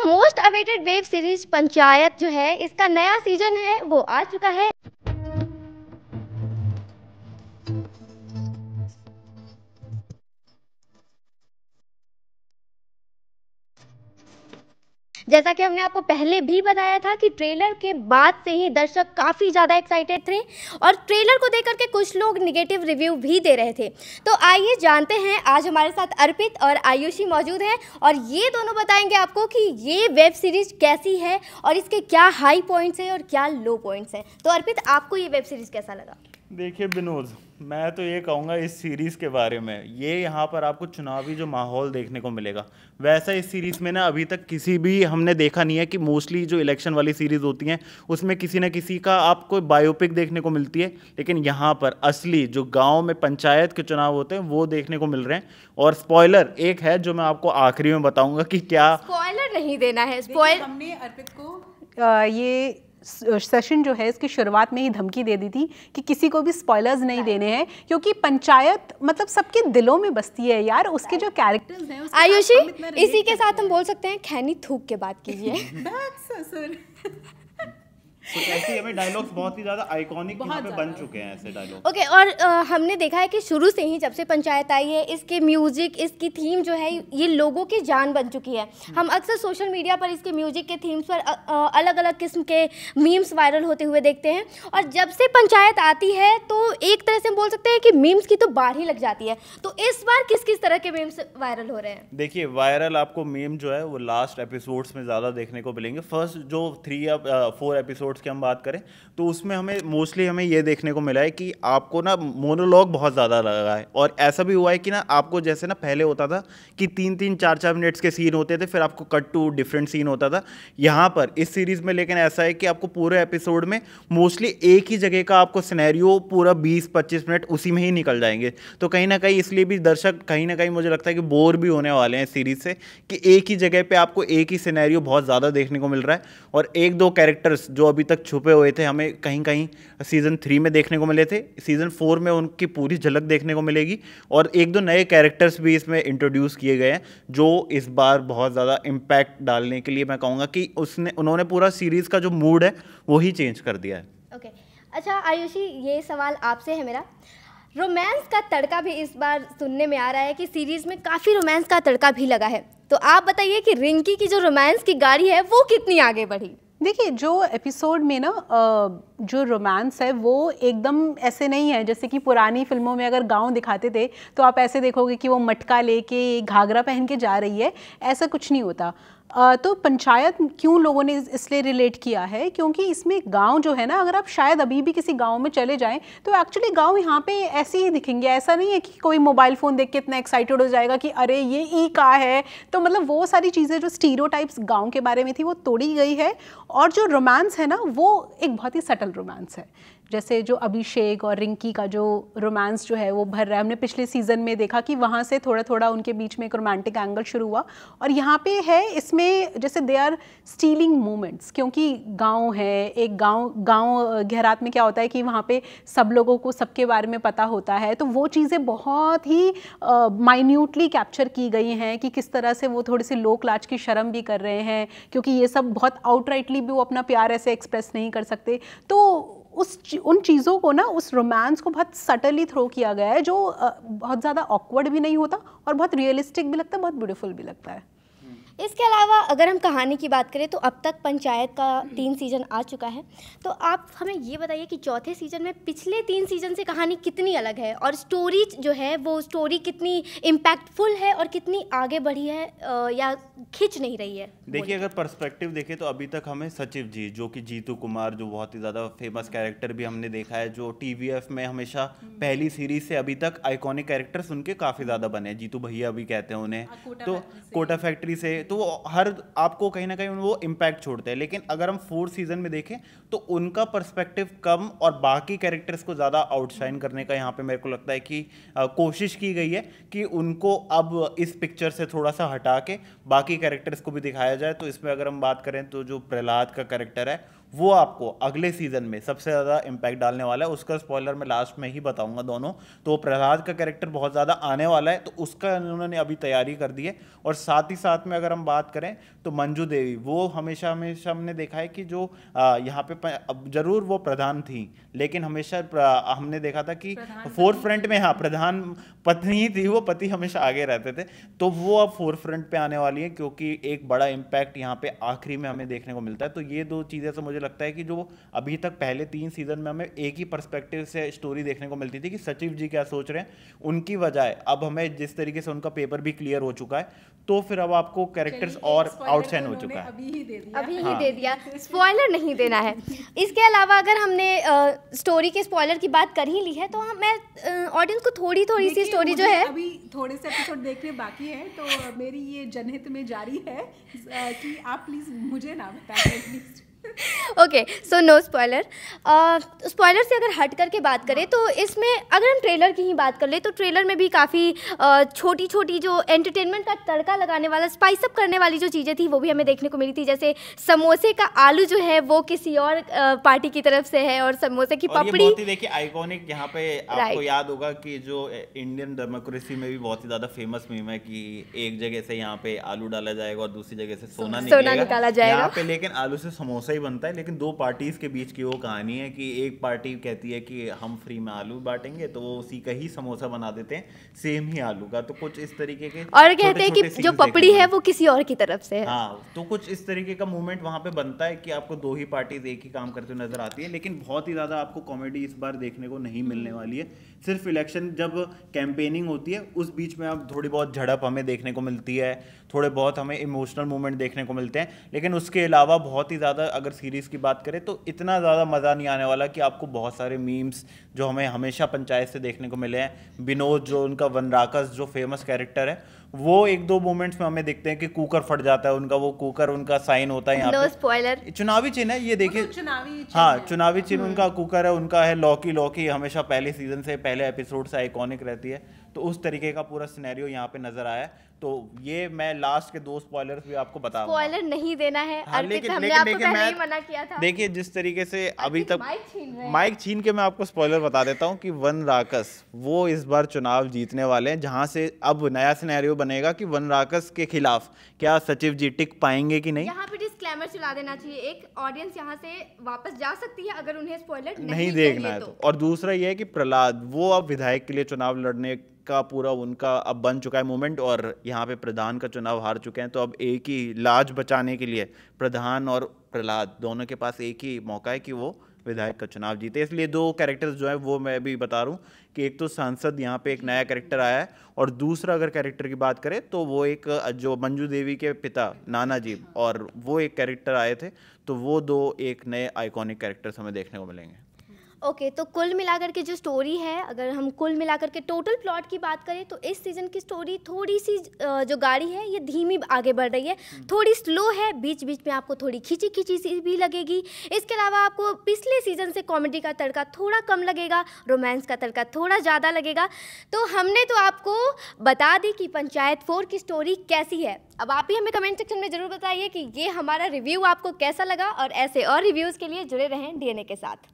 Most awaited web series panchayat जो है इसका नया सीजन है वो आ चुका है। जैसा कि हमने आपको पहले भी बताया था कि ट्रेलर के बाद से ही दर्शक काफ़ी ज़्यादा एक्साइटेड थे और ट्रेलर को देख करके कुछ लोग निगेटिव रिव्यू भी दे रहे थे। तो आइए जानते हैं, आज हमारे साथ अर्पित और आयुषी मौजूद हैं और ये दोनों बताएंगे आपको कि ये वेब सीरीज कैसी है और इसके क्या हाई पॉइंट्स हैं और क्या लो पॉइंट्स हैं। तो अर्पित, आपको ये वेब सीरीज कैसा लगा? देखिए विनोद, मैं तो ये कहूँगा इस सीरीज़ के बारे में, ये यहाँ पर आपको चुनावी जो माहौल देखने को मिलेगा वैसा इस सीरीज़ में ना अभी तक किसी भी हमने देखा नहीं है। कि मोस्टली जो इलेक्शन वाली सीरीज़ होती हैं उसमें किसी न किसी का आपको बायोपिक देखने को मिलती है, लेकिन यहाँ पर असली जो गांव में पंचायत के चुनाव होते हैं वो देखने को मिल रहे हैं। और स्पॉइलर एक है जो मैं आपको आखिरी में बताऊंगा कि क्या स्पॉइलर नहीं देना है। स्पॉइलर हमने अर्पित को ये सेशन जो है इसकी शुरुआत में ही धमकी दे दी थी कि किसी को भी स्पॉयलर्स नहीं देने हैं, क्योंकि पंचायत मतलब सबके दिलों में बसती है यार, उसके जो कैरेक्टर्स हैं। आयुषी, इसी के साथ हम बोल सकते हैं खैनी थूक के बात कीजिए। तो ऐसे हमें डायलॉग्स बहुत ही ज़्यादा आइकॉनिक यहाँ पे बन चुके हैं ऐसे डायलॉग। ओके, और हमने देखा है कि शुरू से ही जब से पंचायत आई है इसके म्यूजिक, इसकी थीम जो है ये लोगों की जान बन चुकी है। हम अक्सर सोशल मीडिया पर इसके म्यूजिक के थीम्स पर अलग अलग किस्म के मीम्स वायरल होते हुए देखते हैं और जब से पंचायत आती है तो एक तरह से हम बोल सकते हैं कि मीम्स की तो बाढ़ ही लग जाती है। तो इस बार किस किस तरह के मीम्स वायरल हो रहे हैं? देखिए, वायरल आपको मीम जो है वो लास्ट एपिसोड्स में ज़्यादा देखने को मिलेंगे। फर्स्ट जो 3 या 4 एपिसोड्स की हम बात करें तो उसमें हमें ये देखने को मिला है कि आपको ना मोनोलॉग बहुत ज़्यादा लगा है। और ऐसा भी हुआ है कि ना आपको जैसे ना पहले होता था कि 3-3 4-4 मिनट्स के सीन होते थे, फिर आपको कट टू डिफरेंट सीन होता था। यहाँ पर इस सीरीज़ में लेकिन ऐसा है कि आपको पूरे एपिसोड में मोस्टली एक ही जगह का आपको सिनेरियो पूरा 20-25 मिनट उसी में ही निकल जाएंगे। तो कहीं ना कहीं इसलिए भी दर्शक कहीं ना कहीं मुझे लगता है कि बोर भी होने वाले हैं इस सीरीज़ से, कि एक ही जगह पे आपको एक ही सिनेरियो बहुत ज़्यादा देखने को मिल रहा है। और 1-2 कैरेक्टर्स जो अभी तक छुपे हुए थे हमें कहीं कहीं सीज़न 3 में देखने को मिले थे, सीज़न 4 में उनकी पूरी झलक देखने को मिलेगी। और 1-2 नए कैरेक्टर्स भी इसमें इंट्रोड्यूस किए गए हैं जो इस बार बहुत ज़्यादा इम्पैक्ट डालने के लिए मैं कहूँगा कि उन्होंने पूरा सीरीज़ का जो मूड है वो ही चेंज कर दिया है। ओके, अच्छा आयुषी, ये सवाल आपसे है मेरा। रोमांस का तड़का भी इस बार सुनने में आ रहा है कि सीरीज में काफ़ी रोमांस का तड़का भी लगा है, तो आप बताइए कि रिंकी की जो रोमांस की गाड़ी है वो कितनी आगे बढ़ी? देखिए, जो एपिसोड में ना जो रोमांस है वो एकदम ऐसे नहीं है जैसे कि पुरानी फिल्मों में अगर गांव दिखाते थे तो आप ऐसे देखोगे कि वो मटका लेके घाघरा पहन के जा रही है, ऐसा कुछ नहीं होता। तो पंचायत क्यों लोगों ने इसलिए रिलेट किया है क्योंकि इसमें गांव जो है ना, अगर आप शायद अभी भी किसी गांव में चले जाएं तो एक्चुअली गांव यहाँ पे ऐसे ही दिखेंगे। ऐसा नहीं है कि कोई मोबाइल फ़ोन देख के इतना एक्साइटेड हो जाएगा कि अरे ये ई का है। तो मतलब वो सारी चीज़ें जो स्टीरियोटाइप्स गांव के बारे में थी वो तोड़ी गई है। और जो रोमांस है ना वो एक बहुत ही सटल रोमांस है। जैसे जो अभिषेक और रिंकी का जो रोमांस जो है वो भर रहा है, हमने पिछले सीज़न में देखा कि वहाँ से थोड़ा थोड़ा उनके बीच में एक रोमांटिक एंगल शुरू हुआ और यहाँ पे है इसमें जैसे दे आर स्टीलिंग मोमेंट्स, क्योंकि गांव है, एक गांव घेरात में क्या होता है कि वहाँ पे सब लोगों को सबके बारे में पता होता है। तो वो चीज़ें बहुत ही माइन्यूटली कैप्चर की गई हैं कि किस तरह से वो थोड़ी सी लोक लाज की शर्म भी कर रहे हैं, क्योंकि ये सब बहुत आउटराइटली भी वो अपना प्यार ऐसे एक्सप्रेस नहीं कर सकते। तो उन चीज़ों को ना, उस रोमांस को बहुत सटली थ्रो किया गया है जो बहुत ज़्यादा ऑकवर्ड भी नहीं होता और बहुत रियलिस्टिक भी लगता है, बहुत ब्यूटीफुल भी लगता है। इसके अलावा अगर हम कहानी की बात करें तो अब तक पंचायत का 3 सीज़न आ चुका है, तो आप हमें ये बताइए कि चौथे सीज़न में पिछले 3 सीज़न से कहानी कितनी अलग है और स्टोरी जो है वो स्टोरी कितनी इम्पैक्टफुल है और कितनी आगे बढ़ी है या खिंच नहीं रही है? देखिए, अगर पर्सपेक्टिव देखें तो अभी तक हमें सचिव जी जो कि जीतू कुमार, जो बहुत ही ज़्यादा फेमस कैरेक्टर भी हमने देखा है, जो टीवीएफ में हमेशा पहली सीरीज से अभी तक आइकॉनिक कैरेक्टर्स उनके काफ़ी ज़्यादा बने, जीतू भैया भी कहते हैं उन्हें, तो कोटा फैक्ट्री से, तो वो हर आपको कहीं ना कहीं वो इम्पैक्ट छोड़ते हैं। लेकिन अगर हम 4th सीजन में देखें तो उनका पर्सपेक्टिव कम और बाकी कैरेक्टर्स को ज़्यादा आउटशाइन करने का यहाँ पे मेरे को लगता है कि कोशिश की गई है कि उनको अब इस पिक्चर से थोड़ा सा हटा के बाकी कैरेक्टर्स को भी दिखाया जाए। तो इसमें अगर हम बात करें तो जो प्रहलाद का कैरेक्टर है वो आपको अगले सीजन में सबसे ज़्यादा इम्पैक्ट डालने वाला है। उसका स्पॉइलर मैं लास्ट में ही बताऊंगा दोनों। तो प्रहलाद का कैरेक्टर बहुत ज़्यादा आने वाला है, तो उसका उन्होंने अभी तैयारी कर दी है। और साथ ही साथ में अगर हम बात करें तो मंजू देवी, वो हमेशा हमेशा हमने देखा है कि जो यहाँ पे अब जरूर वो प्रधान थी, लेकिन हमेशा हमने देखा था कि फोर्थ फ्रंट में, हाँ, प्रधान पत्नी ही थी, वो पति हमेशा आगे रहते थे। तो वो अब फोर्थ फ्रंट पे आने वाली है, क्योंकि एक बड़ा इम्पैक्ट यहाँ पे आखिरी में हमें देखने को मिलता है। तो ये दो चीज़ें से मुझे लगता है कि जो अभी तक पहले 3 सीजन में हमें एक ही पर्सपेक्टिव से स्टोरी देखने को मिलती थी कि सचिव जी क्या सोच रहे हैं, उनकी वजह अब हमें जिस तरीके से उनका पेपर भी क्लियर हो चुका है, तो फिर अब आपको कैरेक्टर्स और आउटशाइन हो चुका है। अभी ही दे दिया, स्पॉइलर नहीं देना है। इसके अलावा अगर हमने स्टोरी के स्पॉइलर की बात कर ही ली है, तो मैं ऑडियंस को थोड़ी सी स्टोरी जो है, अभी थोड़े से एपिसोड देखने बाकी है, तो मेरी ये जनहित में जारी है कि आप प्लीज मुझे ना बताएं please. Okay, so no spoiler. Spoiler से अगर हट करके बात करें तो इसमें अगर हम ट्रेलर की ही बात कर ले तो ट्रेलर में भी काफ़ी छोटी छोटी जो एंटरटेनमेंट का तड़का लगाने वाला, स्पाइस अप करने वाली जो चीज़ें थी वो भी हमें देखने को मिली थी। जैसे समोसे का आलू जो है वो किसी और पार्टी की तरफ से है, और समोसे की पपड़ी बहुत ही देखिए आइकॉनिक, यहाँ पे आपको याद होगा कि जो इंडियन डेमोक्रेसी में भी बहुत ही ज़्यादा फेमस मीम है कि एक जगह से यहाँ पे आलू डाला जाएगा और दूसरी जगह से सोना निकाला जाएगा। यहाँ पे लेकिन आलू से समोसा ही बनता है, लेकिन दो पार्टीज के बीच की वो कहानी है कि एक पार्टी कहती है कि हम फ्री में आलू बांटेंगे, तो वो उसी का ही समोसा बना देते हैं, सेम ही आलू का। तो कुछ इस तरीके के, और कहते हैं कि जो पपड़ी है वो किसी और की तरफ से है। हाँ, तो कुछ इस तरीके का मूवमेंट वहां पे बनता है कि आपको दो ही पार्टीज एक ही काम करते हुए नजर आती है, लेकिन बहुत ही ज्यादा आपको कॉमेडी इस बार देखने को नहीं मिलने वाली है। सिर्फ इलेक्शन जब कैंपेनिंग होती है उस बीच में अब थोड़ी बहुत झड़प हमें देखने को मिलती है, थोड़े बहुत हमें इमोशनल मूवमेंट देखने को मिलते हैं, लेकिन उसके अलावा बहुत ही ज़्यादा अगर सीरीज़ की बात करें तो इतना ज़्यादा मज़ा नहीं आने वाला कि आपको बहुत सारे मीम्स जो हमें हमेशा पंचायत से देखने को मिले हैं। विनोद जो उनका वनराकस जो फेमस कैरेक्टर है, वो एक दो मोमेंट्स में हमें दिखते हैं कि कुकर फट जाता है उनका, वो कुकर उनका साइन होता है यहाँ पे। स्पॉइलर, चुनावी चिन्ह है ये, देखिए चुनावी चिन्ह उनका कुकर है, उनका है लौकी। लौकी हमेशा पहले सीजन से, पहले एपिसोड से आइकॉनिक रहती है, तो उस तरीके का पूरा सिनेरियो यहाँ पे नजर आया है। तो ये मैं लास्ट के 2 स्पॉयलर्स भी आपको बता दूंगा। स्पॉइलर नहीं देना है। हाँ, अर्पित, हमने आपको पहले ही मना किया था। देखिए जिस तरीके से अभी तक माइक छीन के मैं आपको स्पॉइलर बता देता हूँ कि वनराकस वो इस बार चुनाव जीतने वाले हैं, जहां से अब नया सिनेरियो बनेगा कि वनराकस के खिलाफ क्या सचिव जी टिक पाएंगे कि नहीं। यहाँ पे डिस्क्लेमर चला देना चाहिए, एक ऑडियंस यहाँ से वापस जा सकती है अगर उन्हें स्पॉइलर नहीं देखना है तो। और दूसरा ये है कि प्रहलाद वो अब विधायक के लिए चुनाव लड़ने का पूरा उनका अब बन चुका है मूवमेंट, और यहाँ पे प्रधान का चुनाव हार चुके हैं, तो अब एक ही लाज बचाने के लिए प्रधान और प्रहलाद दोनों के पास एक ही मौका है कि वो विधायक का चुनाव जीते। इसलिए 2 कैरेक्टर्स जो है वो मैं भी बता रहा हूँ कि एक तो सांसद यहाँ पे एक नया कैरेक्टर आया है, और दूसरा अगर कैरेक्टर की बात करें तो वो एक जो मंजू देवी के पिता नाना जी, और वो एक कैरेक्टर आए थे, तो वो 2 एक नए आइकॉनिक कैरेक्टर्स हमें देखने को मिलेंगे। ओके, तो कुल मिलाकर के जो स्टोरी है, अगर हम कुल मिलाकर के टोटल प्लॉट की बात करें तो इस सीज़न की स्टोरी थोड़ी सी जो गाड़ी है ये धीमी आगे बढ़ रही है, थोड़ी स्लो है, बीच बीच में आपको थोड़ी खींची खींची सी भी लगेगी। इसके अलावा आपको पिछले सीज़न से कॉमेडी का तड़का थोड़ा कम लगेगा, रोमांस का तड़का थोड़ा ज़्यादा लगेगा। तो हमने तो आपको बता दी कि पंचायत 4 की स्टोरी कैसी है। अब आप भी हमें कमेंट सेक्शन में ज़रूर बताइए कि ये हमारा रिव्यू आपको कैसा लगा, और ऐसे और रिव्यूज़ के लिए जुड़े रहें DNA के साथ।